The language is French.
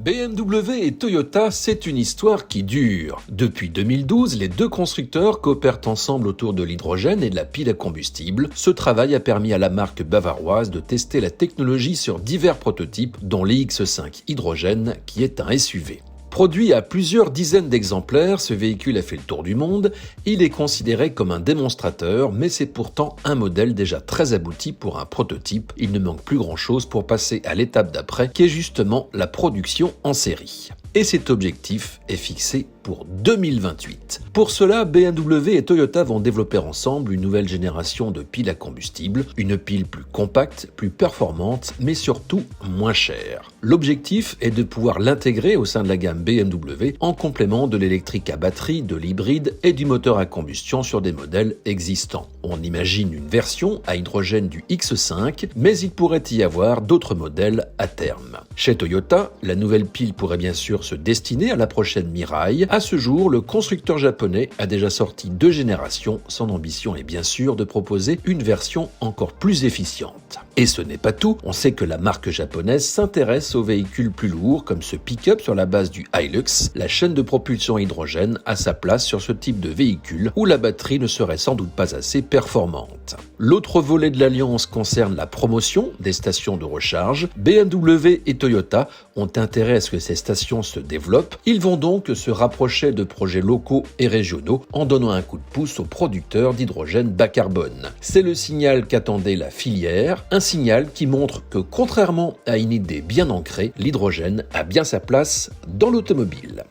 BMW et Toyota, c'est une histoire qui dure. Depuis 2012, les deux constructeurs coopèrent ensemble autour de l'hydrogène et de la pile à combustible. Ce travail a permis à la marque bavaroise de tester la technologie sur divers prototypes, dont l'X5 hydrogène, qui est un SUV. Produit à plusieurs dizaines d'exemplaires, ce véhicule a fait le tour du monde. Il est considéré comme un démonstrateur, mais c'est pourtant un modèle déjà très abouti pour un prototype. Il ne manque plus grand-chose pour passer à l'étape d'après, qui est justement la production en série. Et cet objectif est fixé pour 2028. Pour cela, BMW et Toyota vont développer ensemble une nouvelle génération de piles à combustible, une pile plus compacte, plus performante, mais surtout moins chère. L'objectif est de pouvoir l'intégrer au sein de la gamme BMW en complément de l'électrique à batterie, de l'hybride et du moteur à combustion sur des modèles existants. On imagine une version à hydrogène du X5, mais il pourrait y avoir d'autres modèles à terme. Chez Toyota, la nouvelle pile pourrait bien sûr se destiner à la prochaine Mirai. À ce jour, le constructeur japonais a déjà sorti 2 générations. Son ambition est bien sûr de proposer une version encore plus efficiente. Et ce n'est pas tout, on sait que la marque japonaise s'intéresse aux véhicules plus lourds comme ce pick-up sur la base du Hilux. La chaîne de propulsion hydrogène a sa place sur ce type de véhicule où la batterie ne serait sans doute pas assez performante. L'autre volet de l'alliance concerne la promotion des stations de recharge. BMW et Toyota ont intérêt à ce que ces stations se développent. Ils vont donc se rapprocher de projets locaux et régionaux en donnant un coup de pouce aux producteurs d'hydrogène bas carbone. C'est le signal qu'attendait la filière, un signal qui montre que contrairement à une idée bien ancrée, l'hydrogène a bien sa place dans l'automobile.